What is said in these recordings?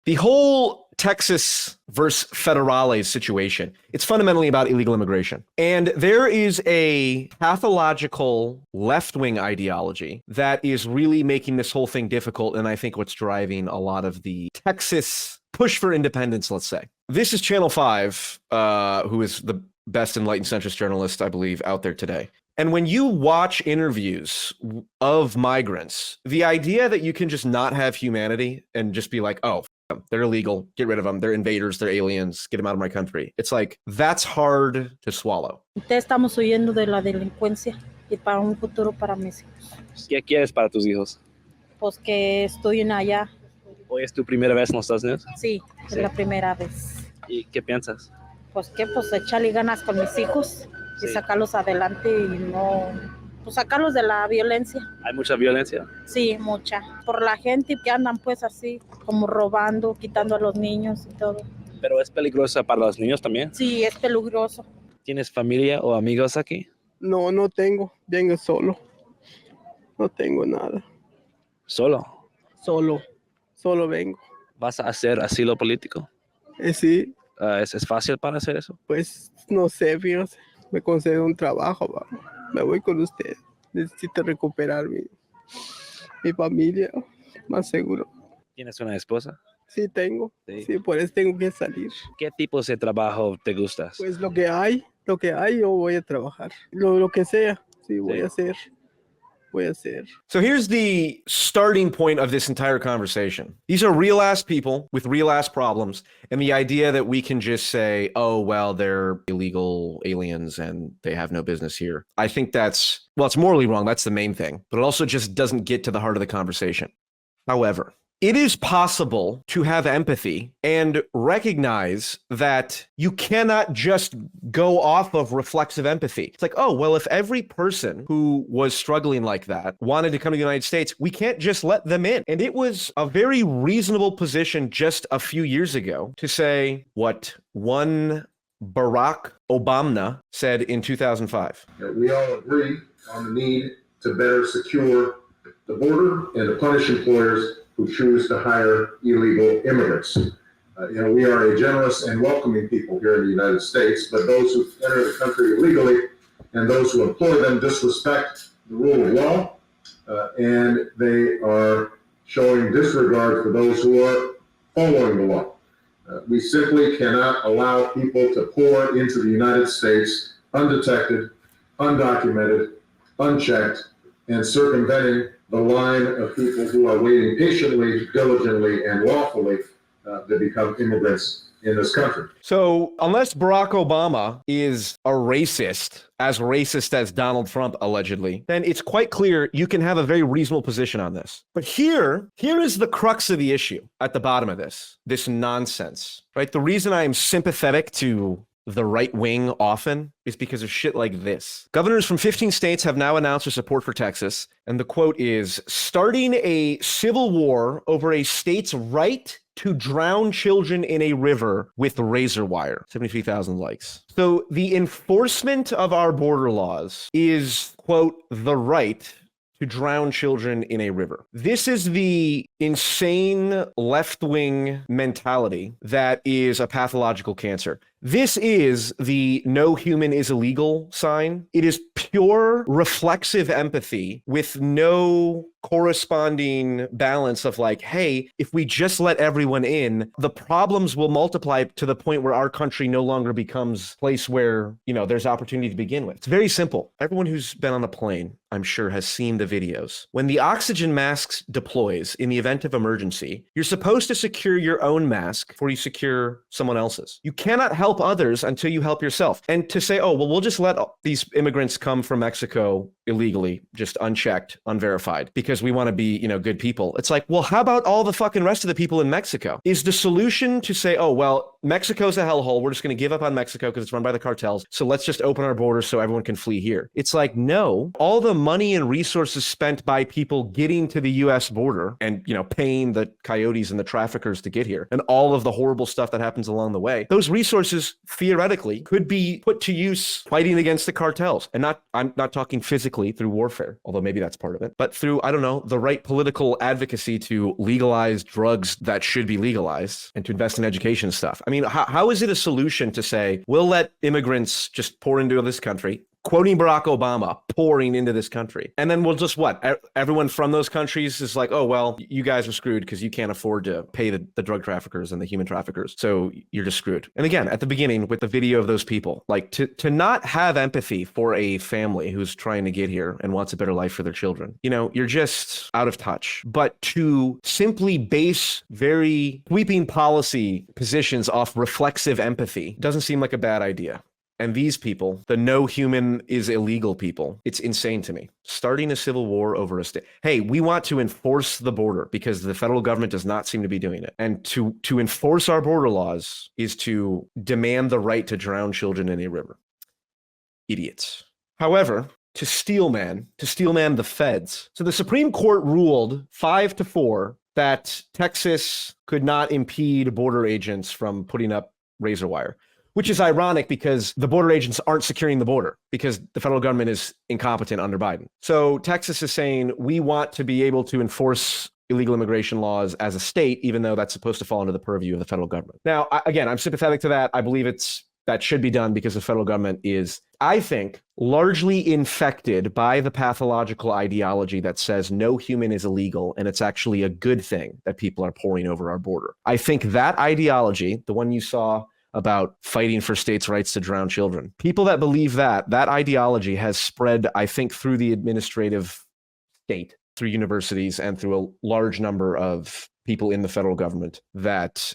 The whole Texas versus federales situation, it's fundamentally about illegal immigration. And there is a pathological left-wing ideology that is really making this whole thing difficult, and I think what's driving a lot of the Texas push for independence, let's say. This is Channel 5, who is the best enlightened centrist journalist, I believe, out there today. And when you watch interviews of migrants, the idea that you can just not have humanity and just be like, oh, they're illegal, get rid of them, they're invaders, they're aliens, get them out of my country. It's like, that's hard to swallow. Estamos huyendo de la delincuencia y para un futuro para mis hijos. ¿Qué quieres para tus hijos? Pues que estudien allá. ¿Hoy es tu primera vez en los Estados Unidos? Sí, es la primera vez. ¿Y qué piensas? Pues echarle ganas con mis hijos y sacarlos adelante y no, pues sacarlos de la violencia. ¿Hay mucha violencia? Sí, mucha. Por la gente que andan pues así, como robando, quitando a los niños y todo. ¿Pero es peligroso para los niños también? Sí, es peligroso. ¿Tienes familia o amigos aquí? No, no tengo. Vengo solo. No tengo nada. ¿Solo? Solo vengo. ¿Vas a hacer asilo político? Sí. ¿Es fácil para hacer eso? Pues no sé, fíjate. Me concedo un trabajo, vamos. Me voy con usted. Necesito recuperar mi familia, más seguro. ¿Tienes una esposa? Sí, tengo. Sí, por eso tengo que salir. ¿Qué tipos de trabajo te gustas? Pues lo que hay, yo voy a trabajar. Lo que sea, sí, voy a hacer. So here's the starting point of this entire conversation. These are real ass people with real ass problems. And the idea that we can just say, oh, well, they're illegal aliens and they have no business here. I think it's morally wrong. That's the main thing. But it also just doesn't get to the heart of the conversation. However, it is possible to have empathy and recognize that you cannot just go off of reflexive empathy. It's like, oh, well, if every person who was struggling like that wanted to come to the United States, we can't just let them in. And it was a very reasonable position just a few years ago to say what one Barack Obama said in 2005. We all agree on the need to better secure the border and to punish employers who choose to hire illegal immigrants. We are a generous and welcoming people here in the United States, but those who enter the country illegally and those who employ them disrespect the rule of law, and they are showing disregard for those who are following the law. We simply cannot allow people to pour into the United States undetected, undocumented, unchecked, and circumventing the line of people who are waiting patiently, diligently, and lawfully to become immigrants in this country. So unless Barack Obama is a racist as Donald Trump, allegedly, then it's quite clear you can have a very reasonable position on this. But here is the crux of the issue at the bottom of this nonsense, right? The reason I am sympathetic to the right wing often is because of shit like this. Governors from 15 states have now announced their support for Texas. And the quote is, starting a civil war over a state's right to drown children in a river with razor wire. 73,000 likes. So the enforcement of our border laws is, quote, the right to drown children in a river. This is the insane left-wing mentality that is a pathological cancer. This is the no human is illegal sign. It is pure reflexive empathy with no corresponding balance of like, hey, if we just let everyone in, the problems will multiply to the point where our country no longer becomes a place where, there's opportunity to begin with. It's very simple. Everyone who's been on a plane, I'm sure, has seen the videos. When the oxygen mask deploys in the event of emergency, you're supposed to secure your own mask before you secure someone else's. You cannot help others until you help yourself. And to say, oh, well, we'll just let these immigrants come from Mexico illegally, just unchecked, unverified, because we want to be, good people. It's like, well, how about all the fucking rest of the people in Mexico? Is the solution to say, oh, well, Mexico's a hellhole. We're just going to give up on Mexico because it's run by the cartels. So let's just open our borders so everyone can flee here. It's like, no, all the money and resources spent by people getting to the US border and, paying the coyotes and the traffickers to get here and all of the horrible stuff that happens along the way, those resources theoretically could be put to use fighting against the cartels. And I'm not talking physically quickly through warfare, although maybe that's part of it, but through, I don't know, the right political advocacy to legalize drugs that should be legalized and to invest in education stuff. I mean, how is it a solution to say, we'll let immigrants just pour into this country, quoting Barack Obama, pouring into this country. And then we'll just everyone from those countries is like, oh, well, you guys are screwed because you can't afford to pay the drug traffickers and the human traffickers. So you're just screwed. And again, at the beginning with the video of those people, like to not have empathy for a family who's trying to get here and wants a better life for their children, you're just out of touch. But to simply base very sweeping policy positions off reflexive empathy doesn't seem like a bad idea. And these people, the no human is illegal people, it's insane to me. Starting a civil war over a state. Hey, we want to enforce the border because the federal government does not seem to be doing it. And to enforce our border laws is to demand the right to drown children in a river. Idiots. However, to Steelman the feds. So the Supreme Court ruled 5-4 that Texas could not impede border agents from putting up razor wire. Which is ironic because the border agents aren't securing the border because the federal government is incompetent under Biden. So Texas is saying we want to be able to enforce illegal immigration laws as a state, even though that's supposed to fall under the purview of the federal government. Now, again, I'm sympathetic to that. I believe that should be done because the federal government is, I think, largely infected by the pathological ideology that says no human is illegal and it's actually a good thing that people are pouring over our border. I think that ideology, the one you saw about fighting for states' rights to drown children. People that believe that ideology has spread, I think, through the administrative state, through universities, and through a large number of people in the federal government that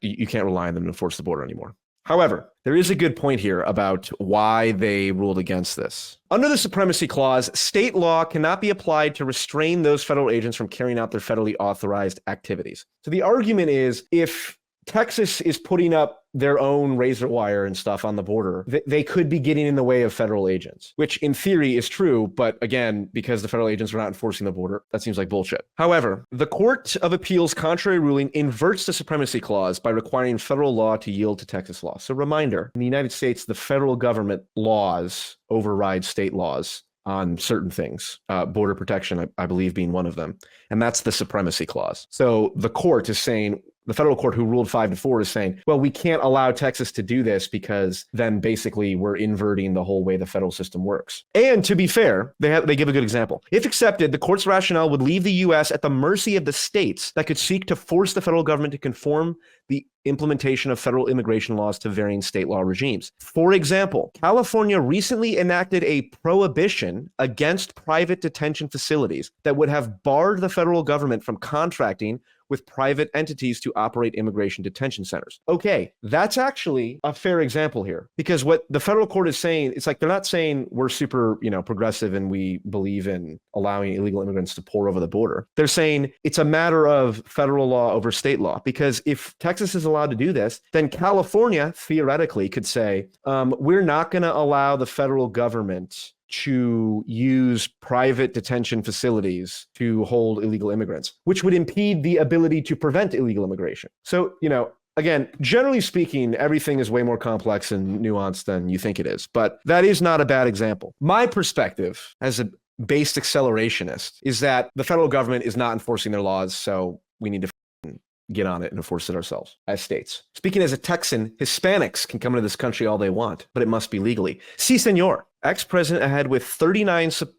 you can't rely on them to enforce the border anymore. However, there is a good point here about why they ruled against this. Under the Supremacy Clause, state law cannot be applied to restrain those federal agents from carrying out their federally authorized activities. So the argument is, if Texas is putting up their own razor wire and stuff on the border, they could be getting in the way of federal agents, which in theory is true. But again, because the federal agents are not enforcing the border, that seems like bullshit. However, the Court of Appeals' contrary ruling inverts the Supremacy Clause by requiring federal law to yield to Texas law. So reminder, in the United States, the federal government laws override state laws on certain things, border protection, I believe, being one of them. And that's the Supremacy Clause. So the court is saying, the federal court who ruled 5-4 is saying, well, we can't allow Texas to do this because then basically we're inverting the whole way the federal system works. And to be fair, they give a good example. If accepted, the court's rationale would leave the U.S. at the mercy of the states that could seek to force the federal government to conform the implementation of federal immigration laws to varying state law regimes. For example, California recently enacted a prohibition against private detention facilities that would have barred the federal government from contracting with private entities to operate immigration detention centers. Okay, that's actually a fair example here, because what the federal court is saying, it's like they're not saying we're super, progressive and we believe in allowing illegal immigrants to pour over the border. They're saying it's a matter of federal law over state law, because if Texas is allowed to do this, then California theoretically could say, we're not going to allow the federal government to use private detention facilities to hold illegal immigrants, which would impede the ability to prevent illegal immigration. So, again, generally speaking, everything is way more complex and nuanced than you think it is, but that is not a bad example. My perspective as a based accelerationist is that the federal government is not enforcing their laws, so we need to get on it and enforce it ourselves as states. Speaking as a Texan, Hispanics can come into this country all they want, but it must be legally. Si, senor. Ex-president ahead with 39%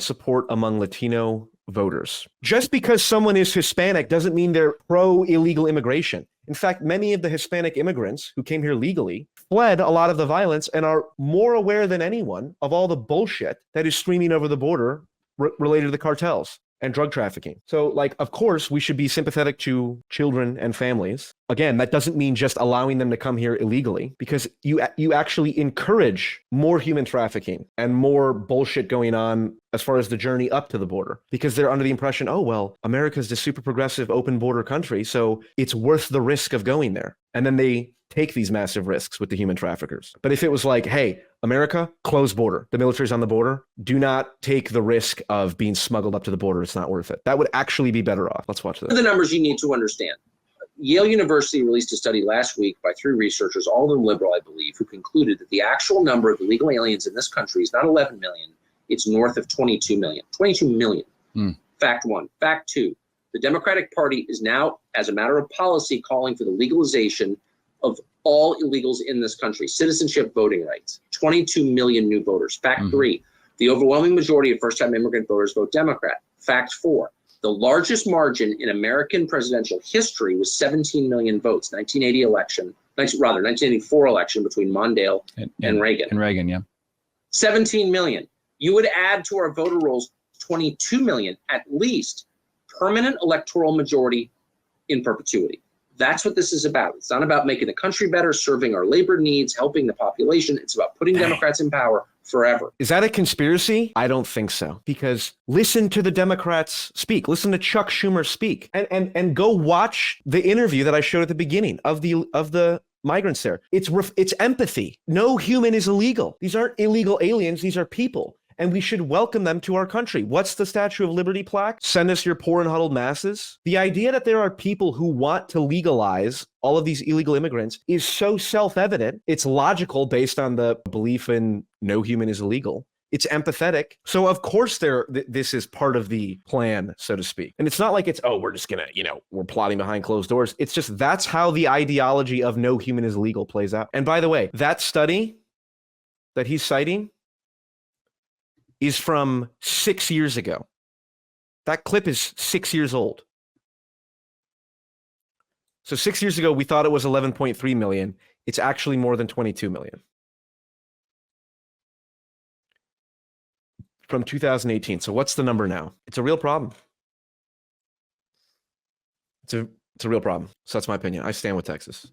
support among Latino voters. Just because someone is Hispanic doesn't mean they're pro-illegal immigration. In fact, many of the Hispanic immigrants who came here legally fled a lot of the violence and are more aware than anyone of all the bullshit that is streaming over the border related to the cartels and drug trafficking. So, of course, we should be sympathetic to children and families. Again, that doesn't mean just allowing them to come here illegally, because you actually encourage more human trafficking and more bullshit going on as far as the journey up to the border, because they're under the impression, oh, well, America's this super progressive open border country, so it's worth the risk of going there. And then they take these massive risks with the human traffickers. But if it was like, hey, America, closed border, the military's on the border, do not take the risk of being smuggled up to the border, it's not worth it. That would actually be better off. Let's watch this. The numbers you need to understand. Yale University released a study last week by 3 researchers, all of them liberal, I believe, who concluded that the actual number of illegal aliens in this country is not 11 million, It's north of 22 million. 22 million. Fact one. Fact two, the Democratic Party is now, as a matter of policy, calling for the legalization of all illegals in this country, citizenship, voting rights. 22 million new voters. Fact three, the overwhelming majority of first-time immigrant voters vote Democrat. Fact four, the largest margin in American presidential history was 17 million votes, 1984 election between Mondale and Reagan. And Reagan, yeah. 17 million. You would add to our voter rolls 22 million, at least, permanent electoral majority in perpetuity. That's what this is about. It's not about making the country better, serving our labor needs, helping the population. It's about putting Democrats in power forever. Is that a conspiracy? I don't think so. Because listen to the Democrats speak. Listen to Chuck Schumer speak. And go watch the interview that I showed at the beginning of the migrants there. It's empathy. No human is illegal. These aren't illegal aliens. These are people. And we should welcome them to our country. What's the Statue of Liberty plaque? Send us your poor and huddled masses. The idea that there are people who want to legalize all of these illegal immigrants is so self-evident. It's logical based on the belief in no human is illegal. It's empathetic. So of course this is part of the plan, so to speak. And it's not like it's, we're just gonna, we're plotting behind closed doors. It's just that's how the ideology of no human is illegal plays out. And by the way, that study that he's citing is from 6 years ago. That clip is 6 years old. So 6 years ago, we thought it was 11.3 million. It's actually more than 22 million. From 2018. So what's the number now? It's a real problem. It's a real problem. So that's my opinion. I stand with Texas.